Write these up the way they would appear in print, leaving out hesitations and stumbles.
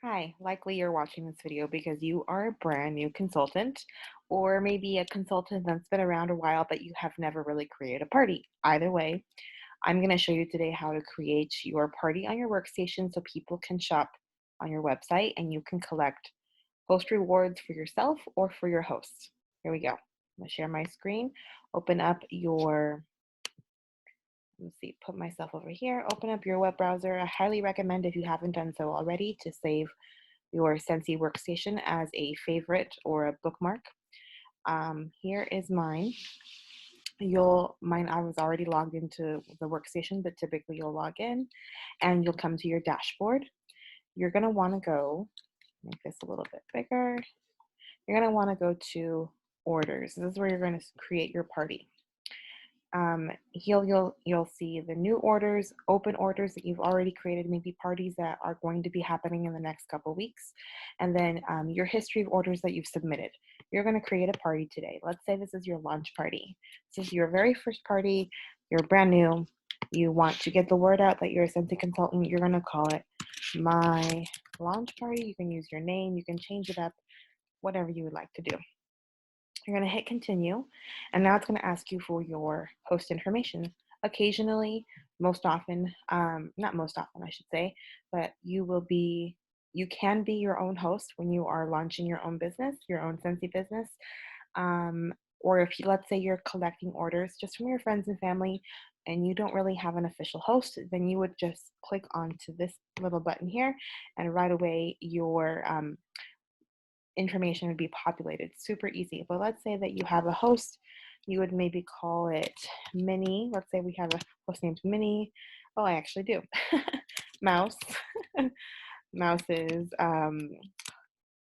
Hi, likely you're watching this video because you are a brand new consultant, or maybe a consultant that's been around a while but you have never really created a party. Either way, I'm going to show you today how to create your party on your workstation so people can shop on your website and you can collect host rewards for yourself or for your hosts. Here we go. I'm going to share my screen, open up your let's see, put myself over here, open up your web browser. I highly recommend, if you haven't done so already, to save your Scentsy workstation as a favorite or a bookmark. Here is mine. I was already logged into the workstation, but typically you'll log in and you'll come to your dashboard. You're gonna wanna go, make this a little bit bigger. You're gonna wanna go to orders. This is where you're gonna create your party. You'll see the new orders, open orders that you've already created, maybe parties that are going to be happening in the next couple weeks, and then your history of orders that you've submitted. You're going to create a party today. Let's say this is your launch party. This is your very first party. You're brand new. You want to get the word out that you're a Scentsy consultant. You're going to call it my launch party. You can use your name. You can change it up, whatever you would like to do. You're going to hit continue, and now it's going to ask you for your host information. Occasionally, most often, not most often, I should say, but you can be your own host when you are launching your own business, your own Scentsy business. Or if you, let's say you're collecting orders just from your friends and family and you don't really have an official host, then you would just click onto this little button here, and right away your information would be populated. Super easy. But let's say that you have a host, you would maybe call it Minnie. Let's say we have a host named Minnie. Oh, I actually do. Mouse. Mouse's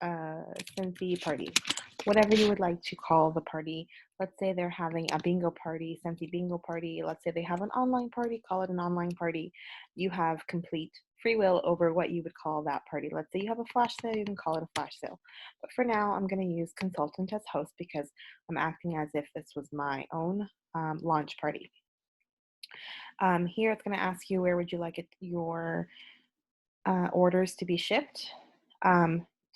Scentsy party. Whatever you would like to call the party. Let's say they're having a bingo party, Scentsy bingo party. Let's say they have an online party, call it an online party. You have complete free will over what you would call that party. Let's say you have a flash sale, you can call it a flash sale. But for now, I'm going to use consultant as host because I'm acting as if this was my own launch party. Here it's going to ask you, where would you like your orders to be shipped?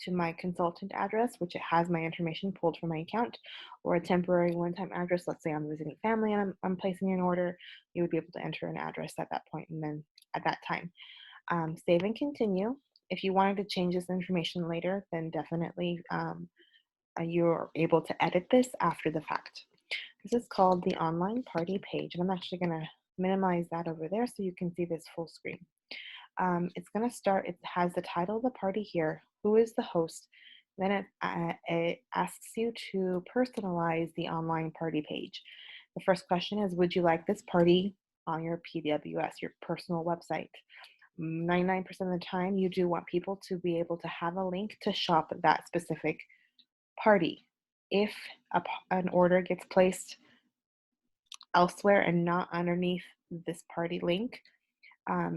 To my consultant address, which it has my information pulled from my account, or a temporary one-time address. Let's say I'm visiting family and I'm placing an order. You would be able to enter an address at that point and then at that time. Save and continue. If you wanted to change this information later, then definitely you're able to edit this after the fact. This is called the online party page, and I'm actually going to minimize that over there so you can see this full screen. It's going to start, it has the title of the party here, who is the host, then it asks you to personalize the online party page. The first question is, would you like this party on your PWS, your personal website? 99% of the time, you do want people to be able to have a link to shop that specific party. If an order gets placed elsewhere and not underneath this party link,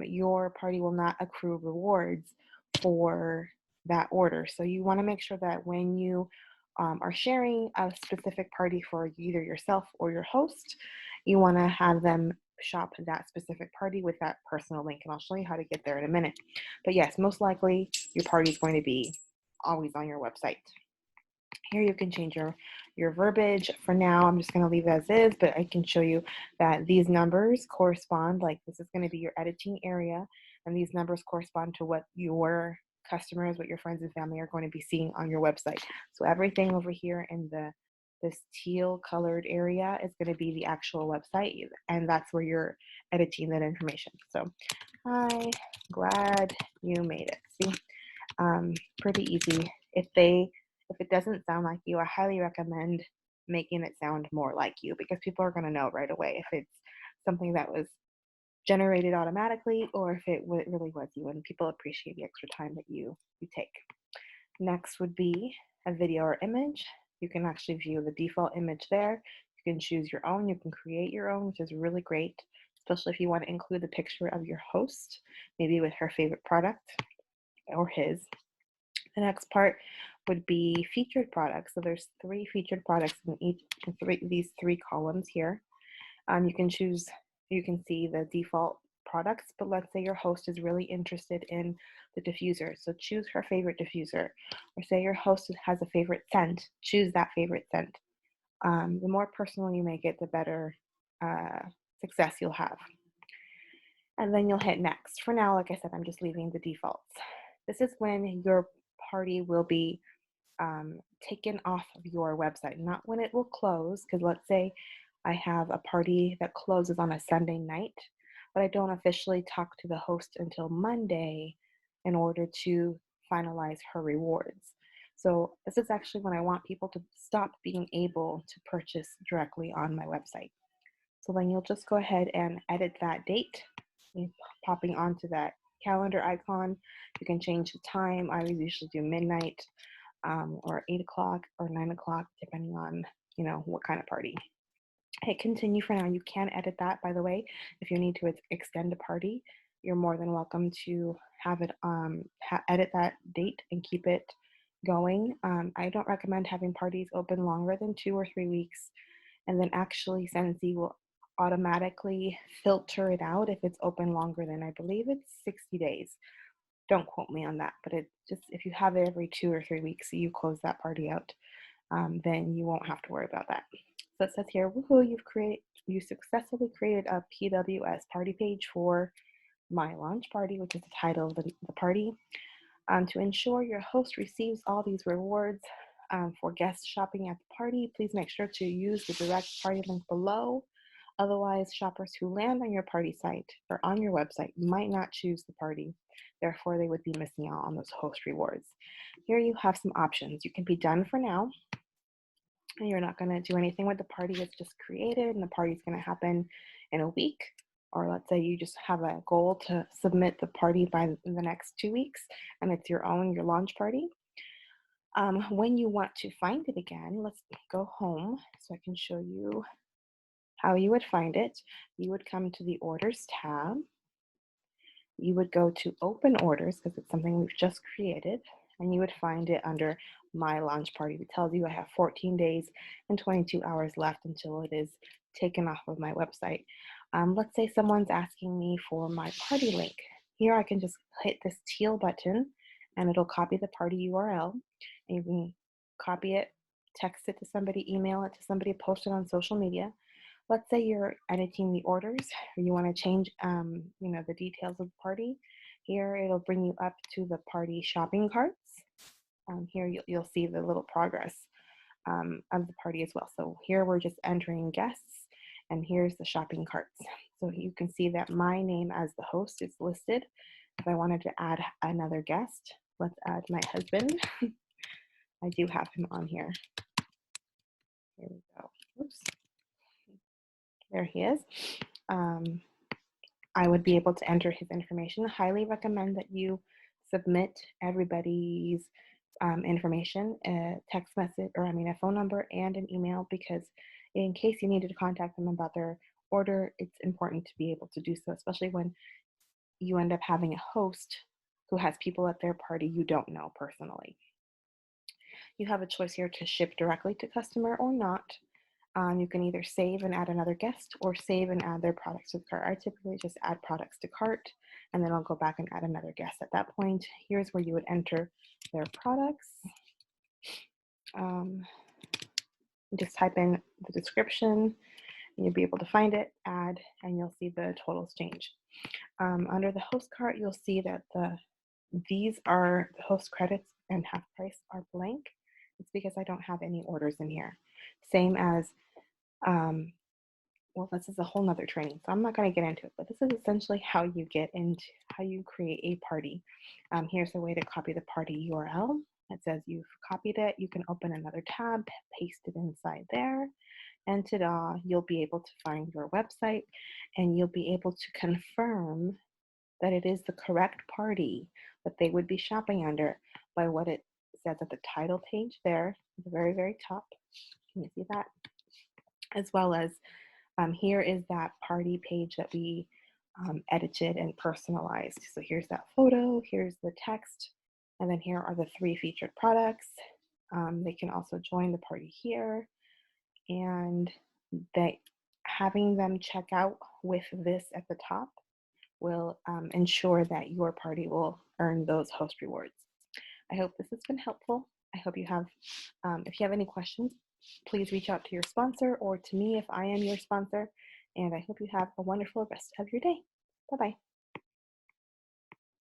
your party will not accrue rewards for that order. So you want to make sure that when you are sharing a specific party for either yourself or your host, you want to have them shop that specific party with that personal link. And I'll show you how to get there in a minute. But yes, most likely your party is going to be always on your website. Here you can change your verbiage. For now, I'm just going to leave as is, but I can show you that these numbers correspond, like this is going to be your editing area, and these numbers correspond to what your customers, what your friends and family are going to be seeing on your website. So everything over here in this teal colored area is going to be the actual website, and that's where you're editing that information. So hi, glad you made it. See, pretty easy. If it doesn't sound like you, I highly recommend making it sound more like you, because people are going to know right away if it's something that was generated automatically or if it really was you, and people appreciate the extra time that you take. Next would be a video or image. You can actually view the default image there. You can choose your own. You can create your own, which is really great, especially if you want to include the picture of your host, maybe with her favorite product or his. The next part would be featured products. So there's 3 featured products in these 3 columns here. You can choose, you can see the default products, but let's say your host is really interested in the diffuser. So choose her favorite diffuser. Or say your host has a favorite scent, choose that favorite scent. The more personal you make it, the better success you'll have. And then you'll hit next. For now, like I said, I'm just leaving the defaults. This is when your party will be taken off of your website, not when it will close. Because let's say I have a party that closes on a Sunday night, but I don't officially talk to the host until Monday in order to finalize her rewards. So this is actually when I want people to stop being able to purchase directly on my website. So then you'll just go ahead and edit that date, popping onto that calendar icon. You can change the time. I usually do midnight, or 8 o'clock or 9 o'clock, depending on, what kind of party. Hit continue for now. You can edit that, by the way. If you need to extend a party, you're more than welcome to have it edit that date and keep it going. I don't recommend having parties open longer than 2 or 3 weeks, and then actually Scentsy will automatically filter it out if it's open longer than, I believe it's 60 days. Don't quote me on that, but it just, if you have it every 2 or 3 weeks, you close that party out, then you won't have to worry about that. So it says here, woohoo, you successfully created a PWS party page for my launch party, which is the title of the party. To ensure your host receives all these rewards for guests shopping at the party, please make sure to use the direct party link below. Otherwise, shoppers who land on your party site or on your website might not choose the party. Therefore, they would be missing out on those host rewards. Here you have some options. You can be done for now, and you're not going to do anything with the party. It's just created, and the party's going to happen in a week. Or let's say you just have a goal to submit the party by the next 2 weeks, and it's your launch party. When you want to find it again, let's go home so I can show you how you would find it. You would come to the Orders tab. You would go to Open Orders because it's something we've just created, and you would find it under My Launch Party. It tells you I have 14 days and 22 hours left until it is taken off of my website. Let's say someone's asking me for my party link. Here I can just hit this teal button and it'll copy the party URL, and you can copy it, text it to somebody, email it to somebody, post it on social media. Let's say you're editing the orders, or you want to change, the details of the party. Here, it'll bring you up to the party shopping carts. Here, you'll see the little progress of the party as well. So here, we're just entering guests, and here's the shopping carts. So you can see that my name as the host is listed. If I wanted to add another guest, let's add my husband. I do have him on here. Here we go. Oops. There he is. I would be able to enter his information. I highly recommend that you submit everybody's information, a text message, a phone number and an email, because in case you needed to contact them about their order, it's important to be able to do so, especially when you end up having a host who has people at their party you don't know personally. You have a choice here to ship directly to customer or not. You can either save and add another guest or save and add their products to the cart. I typically just add products to cart, and then I'll go back and add another guest at that point. Here's where you would enter their products. Just type in the description, and you'll be able to find it, add, and you'll see the totals change. Under the host cart, you'll see that these are the host credits and half price are blank. It's because I don't have any orders in here. Same as this is a whole nother training, so I'm not going to get into it, but this is essentially how you create a party. Here's a way to copy the party URL. It says you've copied it. You can open another tab, paste it inside there, and ta-da, you'll be able to find your website, and you'll be able to confirm that it is the correct party that they would be shopping under by what it says at the title page there, at the very, very top. Can you see that? As well as here is that party page that we edited and personalized. So here's that photo, here's the text, and then here are the 3 featured products. They can also join the party here, and having them check out with this at the top will ensure that your party will earn those host rewards. I hope this has been helpful. I hope you have, if you have any questions, please reach out to your sponsor or to me if I am your sponsor. And I hope you have a wonderful rest of your day. Bye bye.